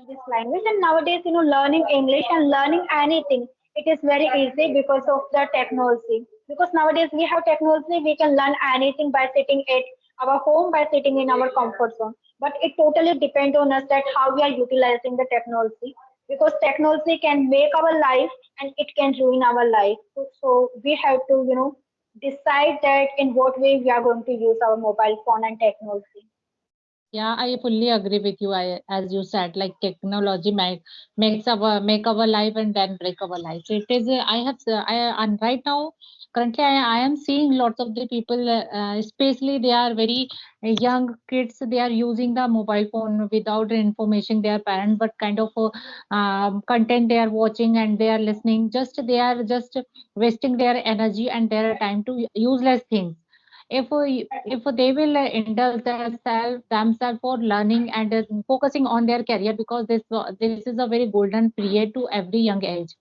learn this language. And nowadays, learning English and learning anything, it is very easy because of the technology. Because nowadays we have technology, we can learn anything by sitting at our home, by sitting in our comfort zone. But it totally depends on us that how we are utilizing the technology. Because technology can make our life and it can ruin our life. So we have to, decide that in what way we are going to use our mobile phone and technology. Yeah, I fully agree with you. As you said, like technology make our life and then break our life. So it is. I have. And right now, currently, I am seeing lots of the people, especially they are very young kids. They are using the mobile phone without information their parents, but kind of content they are watching and they are listening. Just they are just wasting their energy and their time to useless things. If they will indulge themselves for learning and focusing on their career, because this is a very golden period to every young age.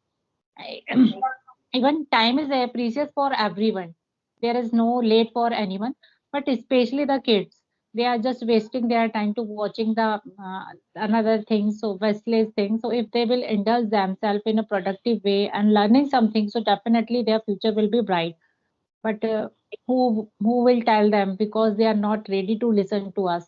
Even time is precious for everyone. There is no late for anyone, but especially the kids. They are just wasting their time to watching the another things, so restless things. So if they will indulge themselves in a productive way and learning something, so definitely their future will be bright. But who will tell them, because they are not ready to listen to us.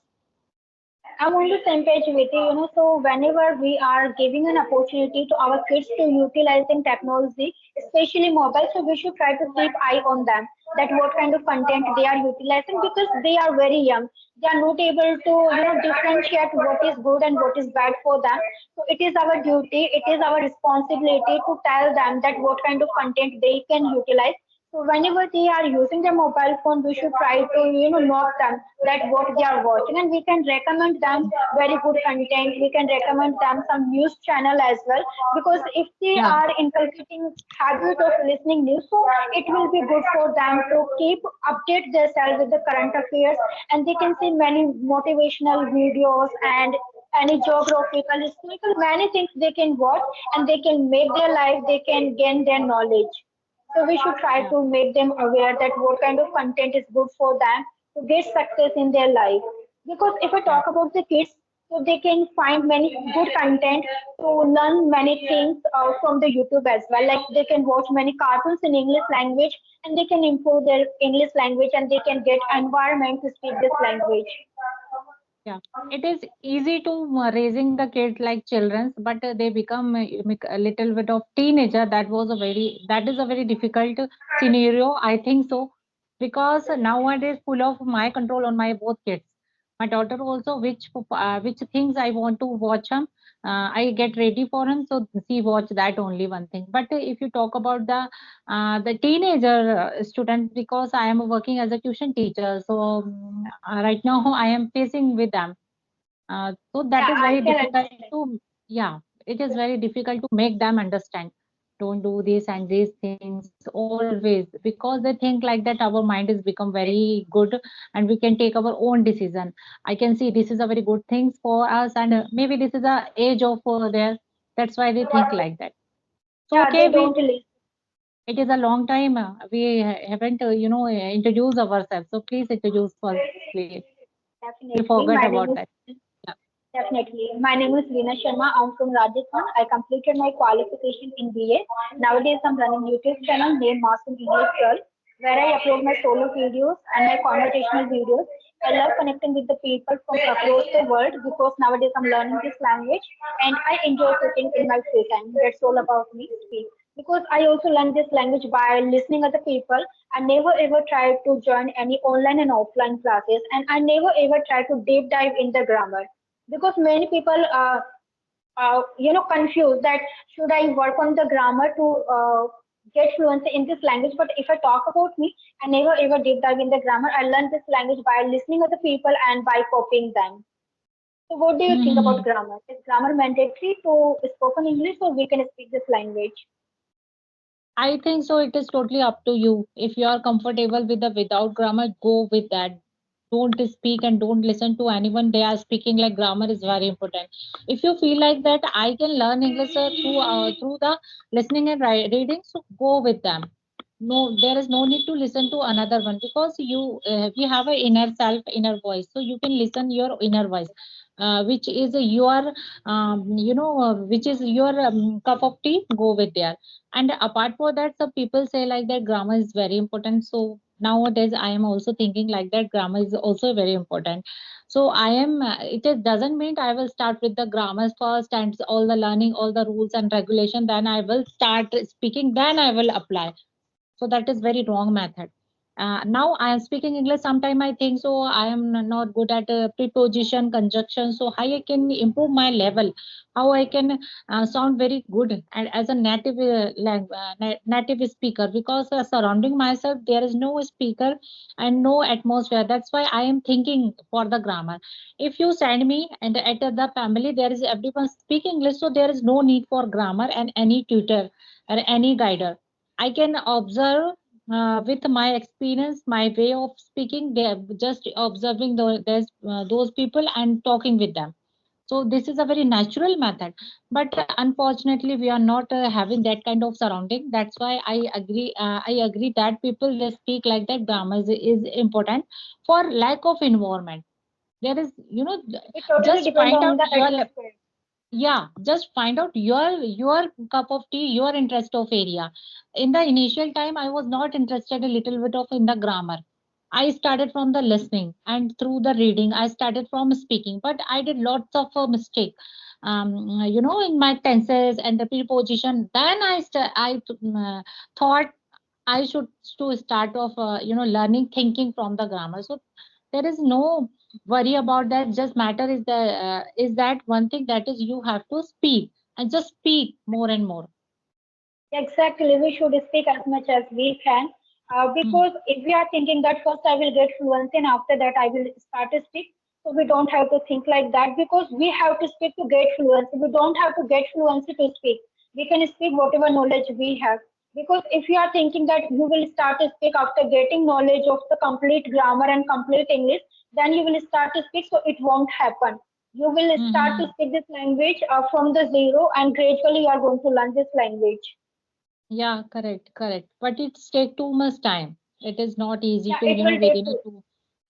I'm on the same page with you, so whenever we are giving an opportunity to our kids to utilizing technology, especially mobile, so we should try to keep eye on them, that what kind of content they are utilizing, because they are very young. They are not able to, differentiate what is good and what is bad for them. So it is our duty, it is our responsibility to tell them that what kind of content they can utilize. So whenever they are using their mobile phone, we should try to, knock them that what they are watching, and we can recommend them very good content. We can recommend them some news channel as well, because if they Yeah, are inculcating habit of listening news, so it will be good for them to keep update themselves with the current affairs, and they can see many motivational videos and any geographical, historical, many things they can watch, and they can make their life, they can gain their knowledge. So we should try yeah, to make them aware that what kind of content is good for them to get success in their life. Because if I yeah. talk about the kids, so they can find many good content to learn many things from the YouTube as well. Like they can watch many cartoons in English language, and they can improve their English language, and they can get environment to speak this language. Yeah, it is easy to raising the kids like children, but they become a little bit of teenager. That is a very difficult scenario, I think so, because nowadays full of my control on my both kids. My daughter also, which things I want to watch him, I get ready for him, so she watch that only one thing. But if you talk about the teenager student, because I am working as a tuition teacher, so right now I am facing with them. So that Yeah, is I very can difficult understand. to, yeah, it is very difficult to make them understand. Don't do this and these things always, because they think like that our mind is become very good and we can take our own decision. I can see this is a very good thing for us, and maybe this is a age of there. That's why they think like that. So Yeah, okay, they we don't listen. it is a long time. We haven't, introduced ourselves. So please introduce first, please. We Definitely. forgot My about name is that. Yeah. Definitely. My name is Veena Sharma. I'm from Rajasthan. I completed my qualification in BA. Nowadays, I'm running YouTube channel named Masoom English Girl, where I upload my solo videos and my conversational videos. I love connecting with the people from across the world because nowadays I'm learning this language and I enjoy cooking in my free time. That's all about me. Speak. Because I also learned this language by listening other people. I never ever tried to join any online and offline classes, and I never ever tried to deep dive in the grammar because many people confused that should I work on the grammar to get fluency in this language. But if I talk about me, I never ever deep dive in the grammar. I learned this language by listening to the people and by copying them. So what do you think about Hmm. grammar? Is grammar mandatory to spoken English, or we can speak this language? I think so. It is totally up to you. If you are comfortable with the without grammar, go with that. Don't speak and don't listen to anyone. They are speaking like grammar is very important. If you feel like that, I can learn English through the listening and reading. So go with them. No, there is no need to listen to another one, because we have a inner self, inner voice. So you can listen your inner voice. which is your which is your cup of tea, go with there. And apart for that, some people say like that grammar is very important. So nowadays I am also thinking like that grammar is also very important. So I am doesn't mean I will start with the grammar first and all the learning all the rules and regulation, then I will start speaking, then I will apply. So that is very wrong method. Now I am speaking English, sometime I think so I am not good at preposition conjunction, so how I can improve my level, how I can sound very good and as a native native speaker, because surrounding myself there is no speaker and no atmosphere. That's why I am thinking for the grammar. If you send me and at the family there is everyone speak English, so there is no need for grammar and any tutor or any guider. I can observe with my experience, my way of speaking. They are just observing those people and talking with them. So this is a very natural method. But unfortunately, we are not having that kind of surrounding. That's why I agree. I agree that people they speak like that. Grammar is important for lack of environment. There is, It totally just depends find on out the your, atmosphere. yeah, just find out your cup of tea, your interest of area. In the initial time I was not interested a little bit of in the grammar. I started from the listening and through the reading I started from speaking, but I did lots of mistake, in my tenses and the preposition. Then thought I should to start off, learning thinking from the grammar. So there is no worry about that. Just matter is that one thing, that is you have to speak and just speak more and more. Exactly, we should speak as much as we can. Mhm. Because if we are thinking that first I will get fluency and after that I will start to speak, so we don't have to think like that because we have to speak to get fluency. We don't have to get fluency to speak. We can speak whatever knowledge we have. Because if you are thinking that you will start to speak after getting knowledge of the complete grammar and complete English, then you will start to speak, so it won't happen. You will start to Mhm. speak this language from the zero, and gradually you are going to learn this language. Yeah, correct, correct. But it's take too much time. It is not easy Yeah, to, it will take within a two,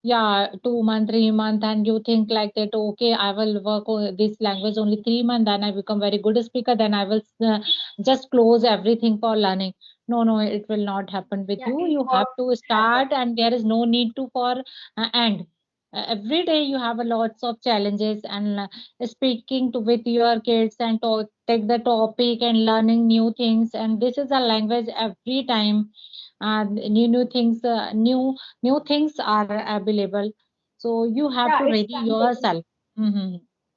yeah, 2 month, 3 month, and you think like that, okay, I will work this language only 3 months, then I become very good speaker, then I will just close everything for learning. No, no, it will not happen with yeah, you. it You have won't to happen. start, and there is no need to for end. Every day you have a lots of challenges, and speaking to with your kids and take the topic and learning new things, and this is a language every time, new things, new things are available, so you have Yeah, to it's ready time taking. yourself. Hmm.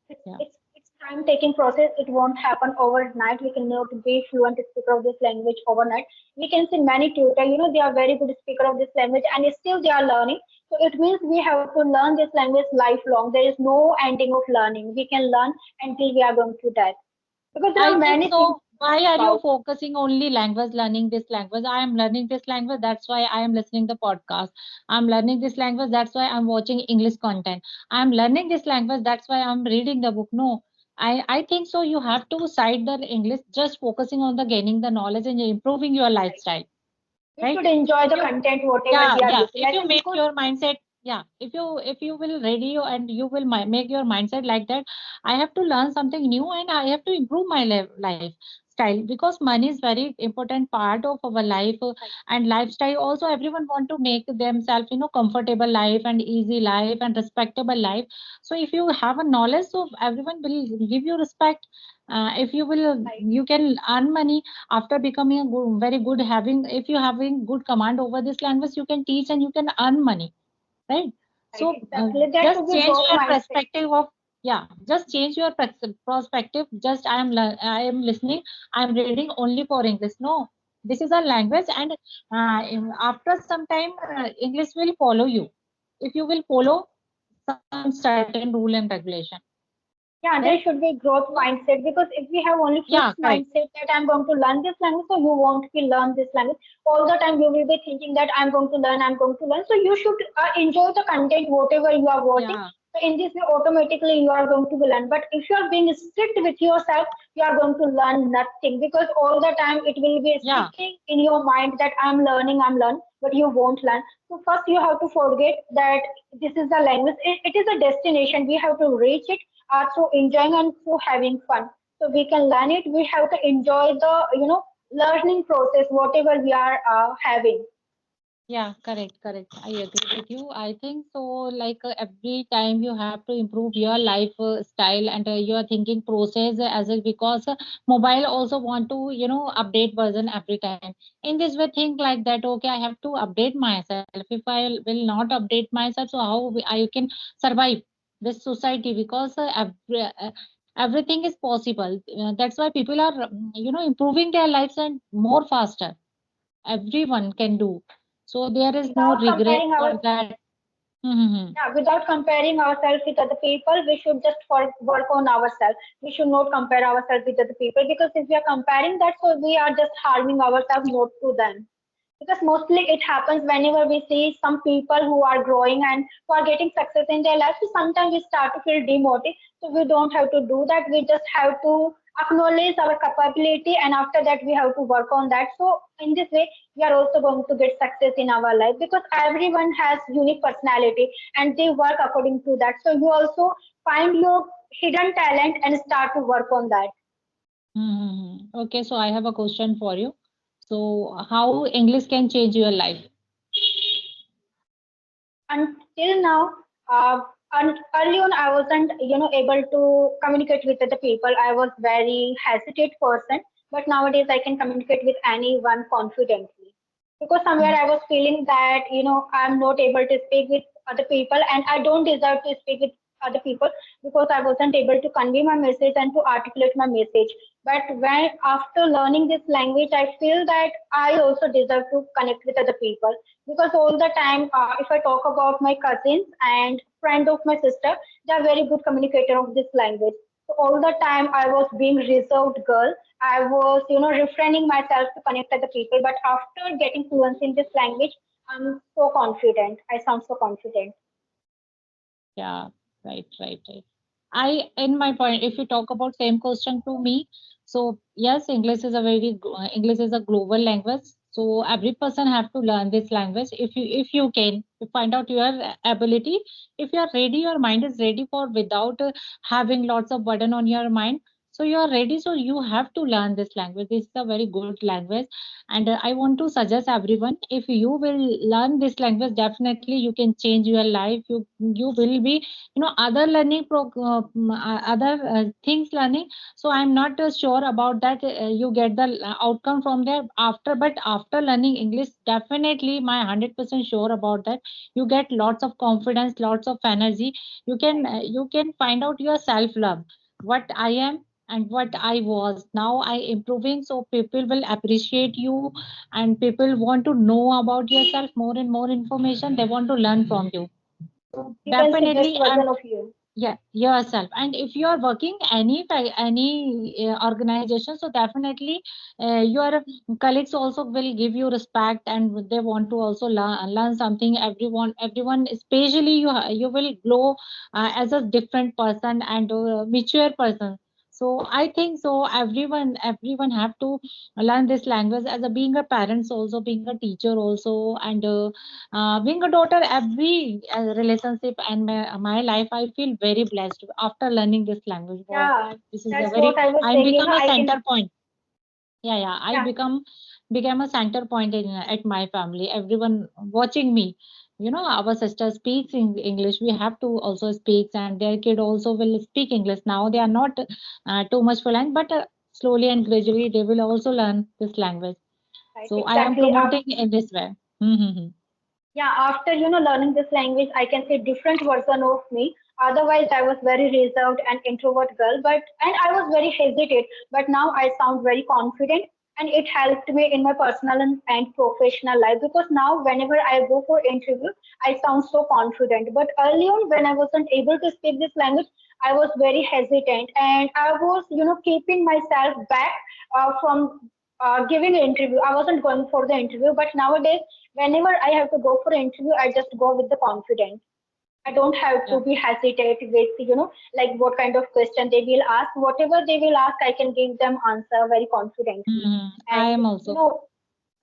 It's Yeah. it's it's time taking process. It won't happen overnight. We cannot be fluent speaker of this language overnight. We can see many tutor. They are very good speaker of this language, and still they are learning. So it means we have to learn this language lifelong. There is no ending of learning. We can learn until we are going to die. Because there I are think many things so. Why are you about. focusing only language, learning this language? I am learning this language. That's why I am listening the podcast. I'm learning this language. That's why I'm watching English content. I'm learning this language. That's why I'm reading the book. No, I think so. You have to side the English, just focusing on the gaining the knowledge and improving your lifestyle, We right? should enjoy If the you, content whatever yeah, we are yeah, if you utilizing make because your mindset, yeah, if you will ready you and you will make your mindset like that, I have to learn something new and I have to improve my lifestyle, because money is very important part of our life, and lifestyle also. Everyone want to make themselves, comfortable life and easy life and respectable life. So if you have a knowledge, so everyone will give you respect. If you will, like you can earn money after becoming a good, very good, having, if you having good command over this language, you can teach and you can earn money, right? right, So exactly. That just should be change growth your mindset. perspective of, yeah, just change your perspective. Just I am listening, I am reading only for English. No, this is a language, and after some time English will follow you if you will follow some certain rule and regulation, Yeah, right? there should be growth So mindset because if we have only yeah, fixed correct. mindset that I'm going to learn this language, so you won't be learn this language. All the time you will be thinking that I'm going to learn, I'm going to learn. So you should enjoy the content, whatever you are watching. Yeah, So in this way, automatically you are going to be learn. But if you are being strict with yourself, you are going to learn nothing because all the time it will be yeah, sticking in your mind that I'm learning, but you won't learn. So first you have to forget that this is a language. It is a destination. We have to reach it, through enjoying and through having fun. So we can learn it. We have to enjoy the, learning process, whatever we are having. Yeah, correct, correct. I agree with you. I think so. Like every time you have to improve your life style and your thinking process as well, because mobile also want to, update version every time. In this way, think like that. Okay, I have to update myself. If I will not update myself, so I can survive this society? Because everything is possible. That's why people are, improving their lives and more faster. Everyone can do, so there is no Without regret comparing for our that. Mm-hmm. Yeah, without comparing ourselves with other people, we should just work on ourselves. We should not compare ourselves with other people, because if we are comparing that, so we are just harming ourselves, not to them. Because mostly it happens whenever we see some people who are growing and who are getting success in their life. So sometimes we start to feel demotivated. So we don't have to do that. We just have to acknowledge our capability, and after that we have to work on that. So in this way, we are also going to get success in our life, because everyone has unique personality and they work according to that. So you also find your hidden talent and start to work on that. Mm-hmm. Okay, so I have a question for you. So how English can change your life? Until now, uh, early on, I wasn't, able to communicate with other people. I was very hesitant person, but nowadays I can communicate with anyone confidently. Because somewhere I was feeling that, I'm not able to speak with other people, and I don't deserve to speak with other people, because I wasn't able to convey my message and to articulate my message. But when after learning this language, I feel that I also deserve to connect with other people, because all the time, if I talk about my cousins and friend of my sister, they are very good communicator of this language. So all the time I was being reserved girl. I was, refraining myself to connect with the people. But after getting fluency in this language, I'm so confident. I sound so confident. Yeah, right, right, right. In my point, if you talk about same question to me, so yes, English is a global language. So every person have to learn this language. If you can, you find out your ability. If you are ready, your mind is ready for without having lots of burden on your mind. So you are ready. So you have to learn this language. This is a very good language, and I want to suggest everyone, if you will learn this language, definitely you can change your life. You will be, other other things learning. So I'm not sure about that you get the outcome from there after, but after learning English, definitely my 100% sure about that, you get lots of confidence, lots of energy. You can find out your self love, what I am and what I was. Now I improving, so people will appreciate you, and people want to know about yourself more and more information. They want to learn from you. So You can see best definitely, version of you. yeah, yourself. And if you are working any organization, so definitely your colleagues also will give you respect, and they want to also learn something. Everyone, especially you will grow as a different person and mature person. So I think so. Everyone have to learn this language, as a being a parents, also being a teacher, also, and being a daughter. Every relationship and my life, I feel very blessed after learning this language. Wow, Yeah, this is a that's very, what I was I'm saying. become a I can. center point. Yeah, yeah, I Yeah, became a center point at my family. Everyone watching me. Our sister speaks in English. We have to also speak, and their kid also will speak English. Now they are not too much fluent, but slowly and gradually they will also learn this language. right. So I am Exactly. promoting in this way. Mm-hmm. Yeah, after learning this language, I can say different version of me. Otherwise, I was very reserved and introvert girl, and I was very hesitant. But now I sound very confident, and it helped me in my personal and professional life, because now whenever I go for interview, I sound so confident. But early on, when I wasn't able to speak this language, I was very hesitant, and I was keeping myself back from giving an interview. I wasn't going for the interview, but nowadays whenever I have to go for an interview, I just go with the confidence. I don't have to Yeah. be hesitate with, like what kind of question they will ask. Whatever they will ask, I can give them answer very confidently. Hmm. I And, am you also. know,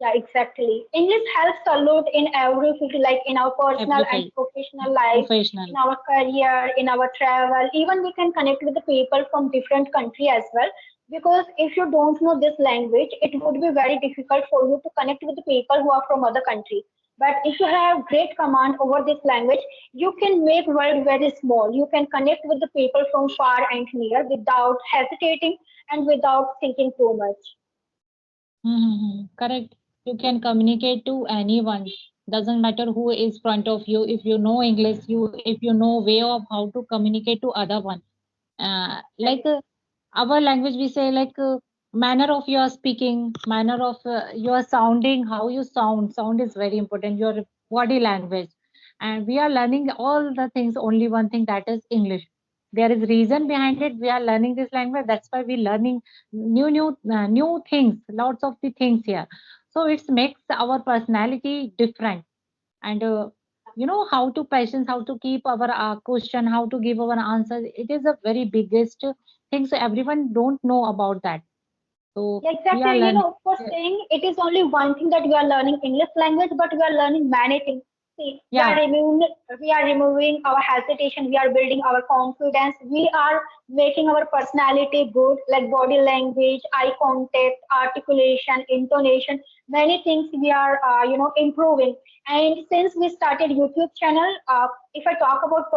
Yeah, exactly. English helps a lot in every field, like in our personal every and field, professional life, in professional. our career, in our travel. Even we can connect with the people from different country as well. Because if you don't know this language, it would be very difficult for you to connect with the people who are from other country. But if you have great command over this language, you can make world very small. You can connect with the people from far and near without hesitating and without thinking too much. Mm-hmm. Correct. You can communicate to anyone. Doesn't matter who is front of you. If you know English, you if you know way of how to communicate to other one. Yeah, Like our language, we say like manner of your speaking, manner of your sounding, how you sound. Sound is very important. Your body language, and we are learning all the things. Only one thing, that is English. There is reason behind it. We are learning this language. That's why we learning new things. Lots of the things here. So it makes our personality different, and how to patience, how to keep our question, how to give our answer. It is a very biggest thing, so everyone don't know about that. So yeah, we are exactly. learning. For saying it is only one thing that we are learning English language, but we are learning many things. See, Yeah. we are removing our hesitation. We are building our confidence. We are making our personality good, like body language, eye contact, articulation, intonation. Many things we are, improving. And since we started YouTube channel, if I talk about,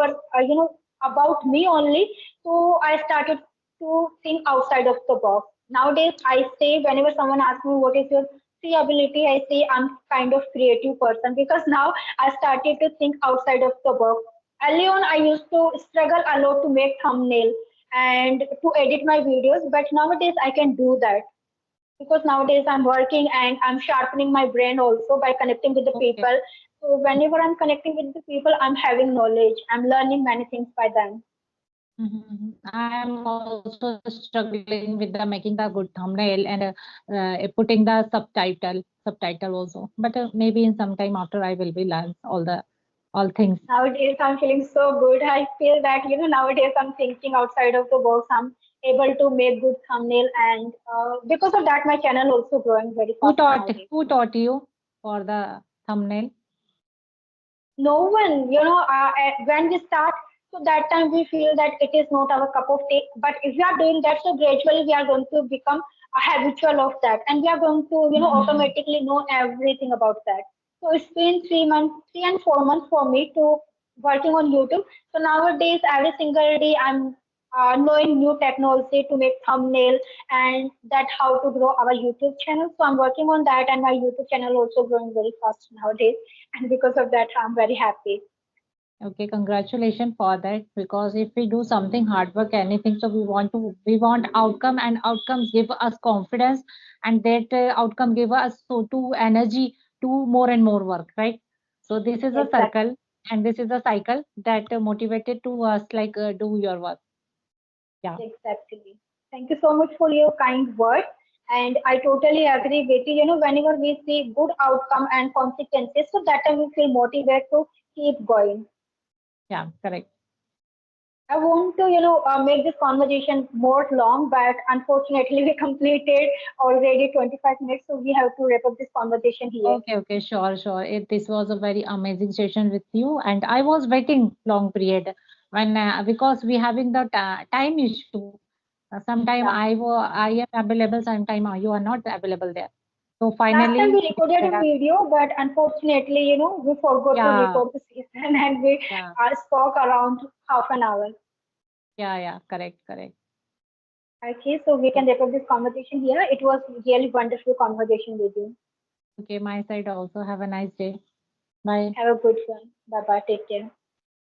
about me only, so I started to think outside of the box. Nowadays, I say whenever someone asks me what is your C ability, I say I'm kind of creative person because now I started to think outside of the box. Early on, I used to struggle a lot to make thumbnail and to edit my videos, but nowadays I can do that because nowadays I'm working and I'm sharpening my brain also by connecting with the Okay. people. So whenever I'm connecting with the people, I'm having knowledge. I'm learning many things by them. I am also struggling with the making the good thumbnail and putting the subtitle also. But maybe in some time after I will be learn all things. Nowadays, I'm feeling so good. I feel that, nowadays I'm thinking outside of the box. I'm able to make good thumbnail, and because of that, my channel also growing very Who fast taught nowadays. who taught you for the thumbnail? No one, when we start, so that time we feel that it is not our cup of tea. But if we are doing that, so gradually we are going to become a habitual of that, and we are going to, Mhm. automatically know everything about that. So it's been 3 months, 3 and 4 months for me to working on YouTube. So nowadays, every single day, I'm knowing new technology to make thumbnail and that how to grow our YouTube channel. So I'm working on that, and my YouTube channel also growing very fast nowadays, and because of that I'm very happy. Okay, congratulations for that. Because if we do something hard work, anything, so we want outcome, and outcomes give us confidence, and that outcome give us so to energy to more and more work, right? So this is a Exactly, circle, and this is a cycle that motivated to us like do your work. Yeah, exactly. Thank you so much for your kind words, and I totally agree with you. Whenever we see good outcome and consequences, so that time we feel motivated to keep going. yeah, correct. I want to, make this conversation more long, but unfortunately we completed already 25 minutes, so we have to wrap up this conversation here. Okay, okay, sure, sure. This was a very amazing session with you, and I was waiting long period when because we having the time issue. Sometime Yeah. I am available, sometime you are not available there. So Last time finally, we recorded a video, but unfortunately, we forgot to yeah, record the season and we yeah, spoke around half an hour. yeah, yeah, correct, correct. Okay, so we can wrap up this conversation here. It was really wonderful conversation with you. Okay, my side also. Have a nice day. Bye. Have a good one. Bye bye. Take care.